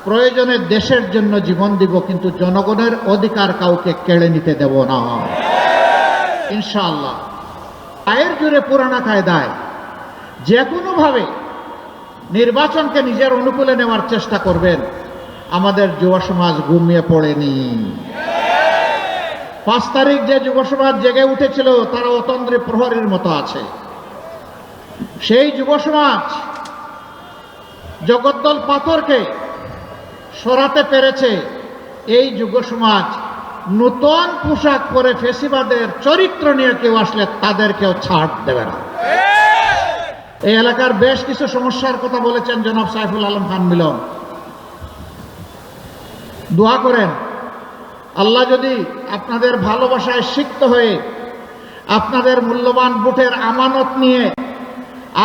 প্রয়োজনে দেশের জন্য জীবন দিব, কিন্তু জনগণের অধিকার কাউকে কেড়ে নিতে দেব না ইনশাআল্লাহ। আয়ের জুড়ে পুরানা কায়দায় যে কোনোভাবে নির্বাচনকে নিজের অনুকূলে নেওয়ার চেষ্টা করবেন। আমাদের যুব সমাজ ঘুমিয়ে পড়েনি। 5 তারিখ যে যুব সমাজ জেগে উঠেছিল তারা অতন্দ্রে প্রহরীর মতো আছে। সেই যুব সমাজ জগদ্দল পাথরকে সরাতে পেরেছে। এই যুব সমাজ নতুন পোশাক পরে ফেসিবাদের চরিত্র নিয়ে কেউ আসলে তাদেরকেও ছাড় দেবে না। এই এলাকার বেশ কিছু সমস্যার কথা বলেছেন জনাব সাইফুল আলম খান মিলন। দোয়া করেন আল্লাহ যদি আপনাদের ভালোবাসায় সিক্ত হয়ে আপনাদের মূল্যবান ভোটের আমানত নিয়ে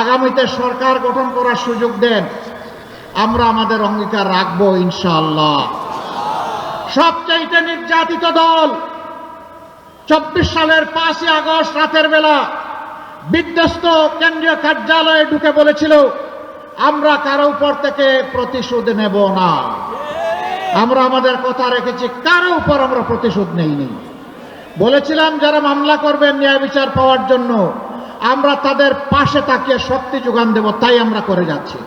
আগামীতে সরকার গঠন করার সুযোগ দেন, আমরা আমাদের অঙ্গীকার রাখবো ইনশাআল্লাহ। সবচাইতে নির্যাতিত দল 24 সালের 5ই আগস্ট রাতের বেলা বিধ্বস্ত কেন্দ্রীয় কার্যালয়ে ঢুকে বলেছিল, আমরা কারো উপর থেকে প্রতিশোধ নেব না। আমরা আমাদের কথা রেখেছি, কারো উপর আমরা প্রতিশোধ নেইনি। বলেছিলাম যারা মামলা করবেন ন্যায় বিচার পাওয়ার জন্য, আমরা তাদের পাশে তাকিয়ে শক্তি যোগান দেব, তাই আমরা করে যাচ্ছি।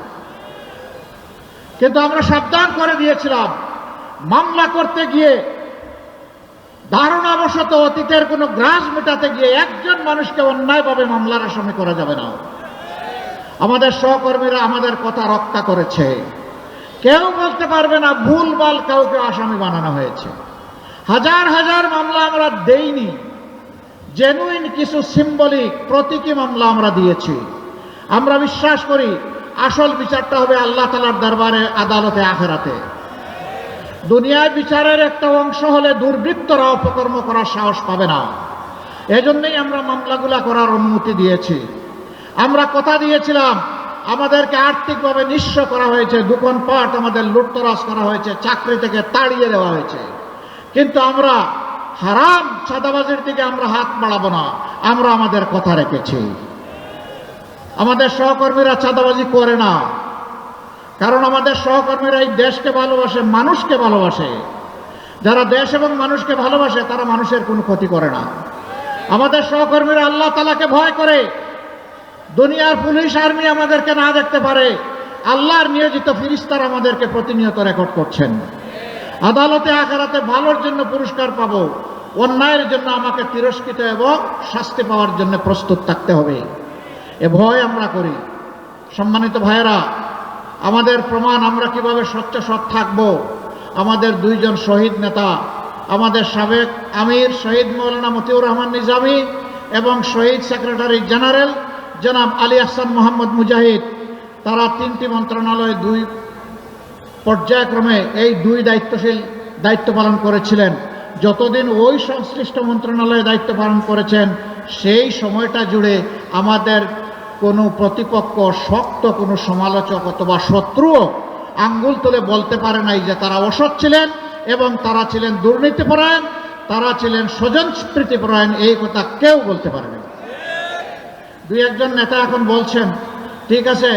কিন্তু আমরা সাবধান করে দিয়েছিলাম, মামলা করতে গিয়ে ধারণাবশত অতীতের কোনো গ্রাস মেটাতে গিয়ে একজন মানুষকে অন্যায়ভাবে মামলার আসামি করা যাবে না। আমাদের সহকর্মীরা আমাদের কথা রক্ষা করেছে। কেউ বলতে পারবে না ভুলভাল কাউকে আসামি বানানো হয়েছে। হাজার হাজার মামলা আমরা দেইনি, জেনুইন কিছু সিম্বলিক প্রতীকী মামলা আমরা দিয়েছি। আমরা বিশ্বাস করি আসল বিচারটা হবে আল্লাহ তাআলার দরবারে, আদালতে, আখিরাতে। দুনিয়ায় বিচারের একটা অংশ হলে দুর্বৃত্তরা অপকর্ম করার সাহস পাবে না। এজন্যই আমরা মামলাগুলা করার অনুমতি দিয়েছি। আমরা কথা দিয়েছিলাম, আমাদেরকে আর্থিকভাবে নিঃস্ব করা হয়েছে, দোকানপাট আমাদের লুটতরাজ করা হয়েছে, চাকরি থেকে তাড়িয়ে দেওয়া হয়েছে, কিন্তু আমরা হারাম চাঁদাবাজির দিকে আমরা হাত বাড়াবো না। আমরা আমাদের কথা রেখেছি। আমাদের সহকর্মীরা চাঁদাবাজি করে না, কারণ আমাদের সহকর্মীরা এই দেশকে ভালোবাসে, মানুষকে ভালোবাসে। যারা দেশ এবং মানুষকে ভালোবাসে তারা মানুষের কোনো ক্ষতি করে না। আমাদের সহকর্মীরা আল্লাহ তাআলাকে ভয় করে। দুনিয়ার পুলিশ আর্মি আমাদেরকে না দেখতে পারে, আল্লাহর নিয়োজিত ফেরেশতারা আমাদেরকে প্রতিনিয়ত রেকর্ড করছেন। আদালতে আখিরাতে ভালোর জন্য পুরস্কার পাবো, অন্যায়ের জন্য আমাকে তিরস্কৃত এবং শাস্তি পাওয়ার জন্য প্রস্তুত থাকতে হবে। এ ভয় আমরা করি। সম্মানিত ভাইয়েরা, আমাদের প্রমাণ আমরা কিভাবে স্বচ্ছ সৎ থাকবো। আমাদের 2 জন শহীদ নেতা, আমাদের সাবেক আমির শহীদ মৌলানা মতিউর রহমান নিজামী এবং শহীদ সেক্রেটারি জেনারেল জনাব আলী আহসান মোহাম্মদ মুজাহিদ, তারা 3টি মন্ত্রণালয়ে 2 পর্যায়ক্রমে এই 2 দায়িত্ব পালন করেছিলেন। যতদিন ওই সংশ্লিষ্ট মন্ত্রণালয়ে দায়িত্ব পালন করেছেন, সেই সময়টা জুড়ে আমাদের কোনো প্রতিপক্ষ, শক্ত কোনো সমালোচক অথবা শত্রুও আঙ্গুল তুলে বলতে পারে নাই যে তারা অসৎ ছিলেন এবং তারা ছিলেন দুর্নীতিপরায়ণ, তারা ছিলেন স্বজনপ্রীতিপরায়ণ। এই কথা কেউ বলতে পারে না। 2-1 জন নেতা এখন বলছেন, ঠিক আছে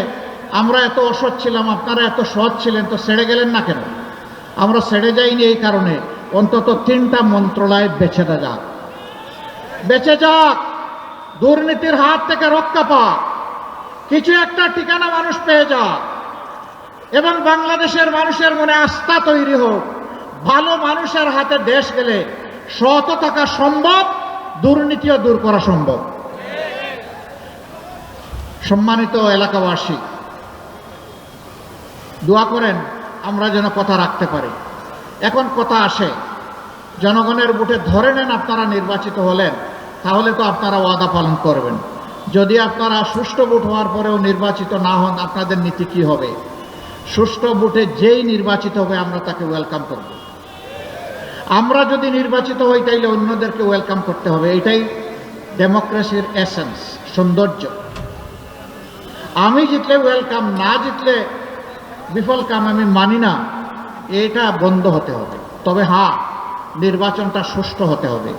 আমরা এত অসৎ ছিলাম, আপনারা এত সৎ ছিলেন, তো ছেড়ে গেলেন না কেন? আমরা ছেড়ে যাইনি এই কারণে, অন্তত 3টা মন্ত্রণালয় বেঁচে যাক, দুর্নীতির হাত থেকে রক্ষা পাক, কিছু একটা ঠিকানা মানুষ পেয়ে যাক এবং বাংলাদেশের মানুষের মনে আস্থা তৈরি হোক। ভালো মানুষের হাতে দেশ গেলে সৎ থাকা সম্ভব, দুর্নীতিও দূর করা সম্ভব। সম্মানিত এলাকাবাসী, দোয়া করেন আমরা যেন কথা রাখতে পারি। এখন কথা আসে, জনগণের ভোটে ধরে নেন আপনারা নির্বাচিত হলেন, তাহলে তো আপনারা ওয়াদা পালন করবেন। যদি আপনারা সুষ্ঠু ভোট হওয়ার পরেও নির্বাচিত না হন, আপনাদের নীতি কি হবে? সুষ্ঠু ভোটে যেই নির্বাচিত হবে আমরা তাকে ওয়েলকাম করব। আমরা যদি নির্বাচিত হই তাইলে অন্যদেরকে ওয়েলকাম করতে হবে। এটাই ডেমোক্রেসির এসেন্স, সৌন্দর্য। আমি জিতলে ওয়েলকাম, না জিতলে বিফল কাম, আমি মানি না। এটা বন্ধ হতে হবে। তবে হ্যাঁ, নির্বাচনটা সুষ্ঠু হতে হবে।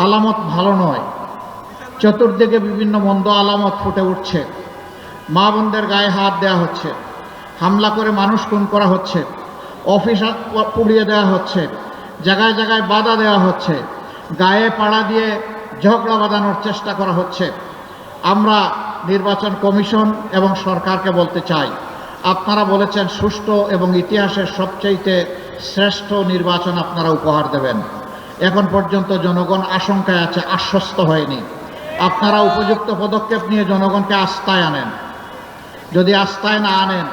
আলামত ভালো নয়, চতুর্দিকে বিভিন্ন মন্দ আলামত ফুটে উঠছে। মা বোনদের গায়ে হাত দেওয়া হচ্ছে, হামলা করে মানুষ খুন করা হচ্ছে, অফিস পুড়িয়ে দেওয়া হচ্ছে, জায়গায় জায়গায় বাধা দেওয়া হচ্ছে, গায়ে পাড়া দিয়ে ঝগড়া বাঁধানোর চেষ্টা করা হচ্ছে। আমরা নির্বাচন কমিশন এবং সরকারকে বলতে চাই, আপনারা বলেছেন সুষ্ঠু এবং ইতিহাসের সবচেয়ে শ্রেষ্ঠ নির্বাচন আপনারা উপহার দেবেন। এখন পর্যন্ত জনগণ আশঙ্কায় আছে, আশ্বস্ত হয়নি। আপনারা উপযুক্ত পদক্ষেপ নিয়ে জনগণকে আস্থায় আনেন। যদি আস্থায় না আনেন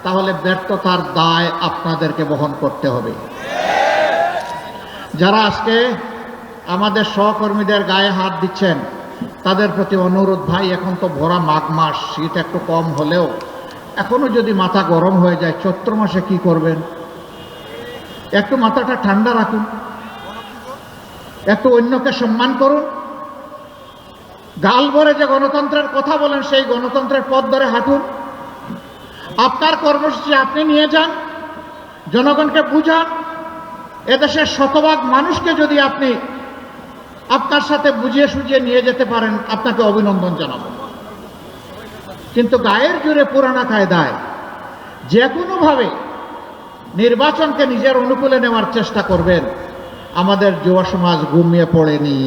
তাহলে ব্যর্থতার দায় আপনাদেরকে বহন করতে হবে। যারা আজকে আমাদের সহকর্মীদের গায়ে হাত দিচ্ছেন তাদের প্রতি অনুরোধ, ভাই এখন তো ভরা মাঘ মাস, শীত একটু কম হলেও এখনো যদি মাথা গরম হয়ে যায়, চৈত্র মাসে কি করবেন? একটু মাথাটা ঠান্ডা রাখুন, একটু অন্যকে সম্মান করুন। গাল ভরে যে গণতন্ত্রের কথা বলেন সেই গণতন্ত্রের পথ ধরে হাঁটুন। আপনার কর্মসূচি আপনি নিয়ে যান, জনগণকে বুঝান। এদেশের শতভাগ মানুষকে যদি আপনি আপনার সাথে বুঝিয়ে সুঝিয়ে নিয়ে যেতে পারেন, আপনাকে অভিনন্দন জানাবো। কিন্তু গায়ের জোরে পুরানা কায়দায় যে কোনোভাবে নির্বাচনকে নিজের অনুকূলে নেওয়ার চেষ্টা করবেন, আমাদের যুব সমাজ ঘুমিয়ে পড়েনি।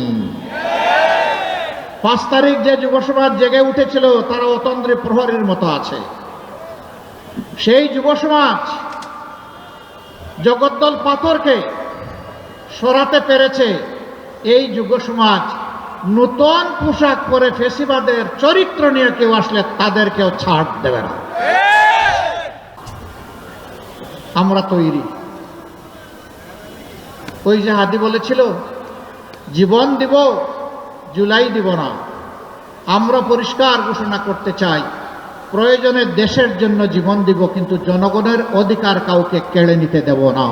5 তারিখ যে যুব সমাজ জেগে উঠেছিল তারা অতন্দ্রে প্রহরীর মতো আছে। সেই যুব সমাজ জগদ্দল পাথরকে সরাতে পেরেছে। এই যুব সমাজ নতুন পোশাক পরে ফেসিবাদের চরিত্র নিয়ে কেউ আসলে তাদেরকেও ছাড় দেবে না। আমরা তৈরি। ওই যে হাদি বলেছিল, জীবন দিব জুলাই দিব না। আমরা পরিষ্কার ঘোষণা করতে চাই, প্রয়োজনে দেশের জন্য জীবন দিব, কিন্তু জনগণের অধিকার কাউকে কেড়ে নিতে দেব না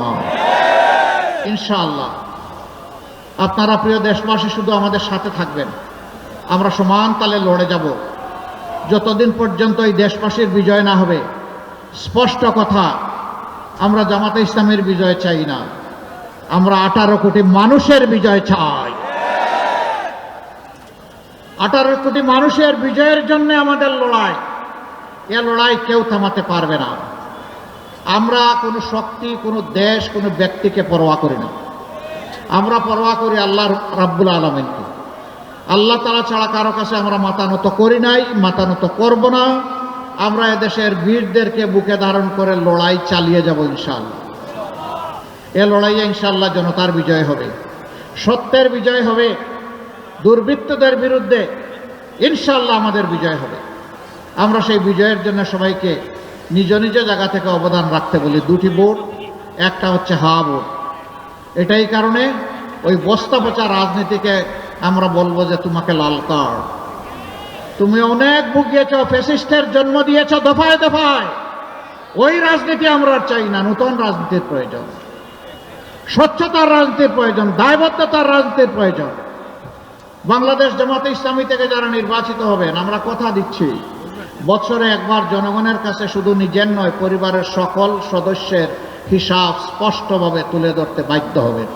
ইনশাআল্লাহ। আপনারা প্রিয় দেশবাসী শুধু আমাদের সাথে থাকবেন, আমরা সমান তালে লড়ে যাব যতদিন পর্যন্ত এই দেশবাসীর বিজয় না হবে। স্পষ্ট কথা, আমরা জামাতে ইসলামের বিজয় চাই না, আমরা 18 কোটি মানুষের বিজয় চাই। 18 কোটি মানুষের বিজয়ের জন্য আমাদের লড়াই। এ লড়াই কেউ থামাতে পারবে না। আমরা কোনো শক্তি, কোনো দেশ, কোনো ব্যক্তিকে পরোয়া করি না। আমরা পরোয়া করি আল্লাহ রাব্বুল আলামিনকে। আল্লাহ তাআলা ছাড়া কারো কাছে আমরা মাথা নত করি নাই, মাথা নত করব না। আমরা এদেশের বীরদেরকে বুকে ধারণ করে লড়াই চালিয়ে যাব ইনশাআল্লাহ। এ লড়াইয়ে ইনশাআল্লাহ জনতার বিজয় হবে, সত্যের বিজয় হবে, দুর্বৃত্তদের বিরুদ্ধে ইনশাআল্লাহ আমাদের বিজয় হবে। আমরা সেই বিজয়ের জন্য সবাইকে নিজ নিজ জায়গা থেকে অবদান রাখতে বলি। 2টি ভোট, একটা হচ্ছে হা ভোট। এটাই কারণে ওই বস্তা পচা রাজনীতিকে আমরা বলবো যে তোমাকে লাল কার্ড। তুমি অনেক ভুগিয়েছ, ফ্যাসিস্টের জন্ম দিয়েছ দফায় দফায়। ওই রাজনীতি আমরা চাই না। নতুন রাজনীতির প্রয়োজন, স্বচ্ছতার রাজনীতির প্রয়োজন, দায়বদ্ধতার রাজনীতির প্রয়োজন। বাংলাদেশ জামাতে ইসলামী থেকে যারা নির্বাচিত হবেন, আমরা কথা দিচ্ছি, বছরে একবার জনগণের কাছে শুধু নিজের নয়, পরিবারের সকল সদস্যের হিসাব স্পষ্টভাবে তুলে ধরতে বাধ্য হবেন।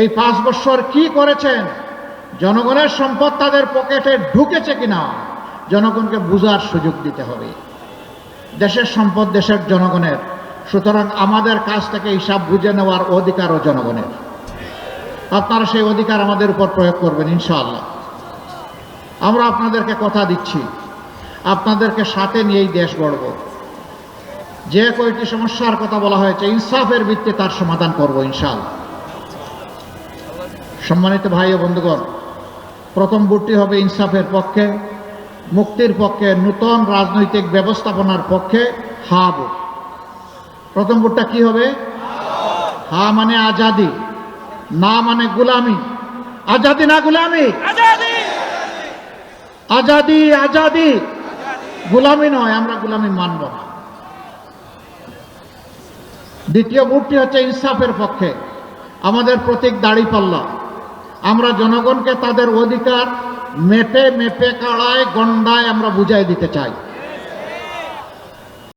এই 5 বছর কি করেছেন, জনগণের সম্পদ তাদের পকেটে ঢুকেছে কিনা জনগণকে বুঝার সুযোগ দিতে হবে। দেশের সম্পদ দেশের জনগণের, সুতরাং আমাদের কাছ থেকে হিসাব বুঝে নেওয়ার অধিকারও জনগণের। আপনারা সেই অধিকার আমাদের উপর প্রয়োগ করবেন ইনশাআল্লাহ। আমরা আপনাদেরকে কথা দিচ্ছি, আপনাদেরকে সাথে নিয়েই দেশ গড়ব। যে কয়টি সমস্যার কথা বলা হয়েছে ইনসাফের ভিত্তিতে তার সমাধান করব ইনশাআল্লাহ। সম্মানিত ভাই ও বন্ধুগণ, প্রথম ভোটটি হবে ইনসাফের পক্ষে, মুক্তির পক্ষে, নতুন রাজনৈতিক ব্যবস্থাপনার পক্ষে হা ভোট। প্রথম ভোটটা কি হবে? হা মানে আজাদি, না মানে গোলামি। আজাদি না গোলামি? আজাদি, আজাদি, গোলামি নয়। আমরা গোলামি মানব না। দ্বিতীয় ভোটটি হচ্ছে ইনসাফের পক্ষে। আমাদের প্রতীক দাঁড়িপাল্লা। আমরা জনগণকে তাদের অধিকার মেপে মেপে কাড়ায় গন্ডায় আমরা বুঝাই দিতে চাই।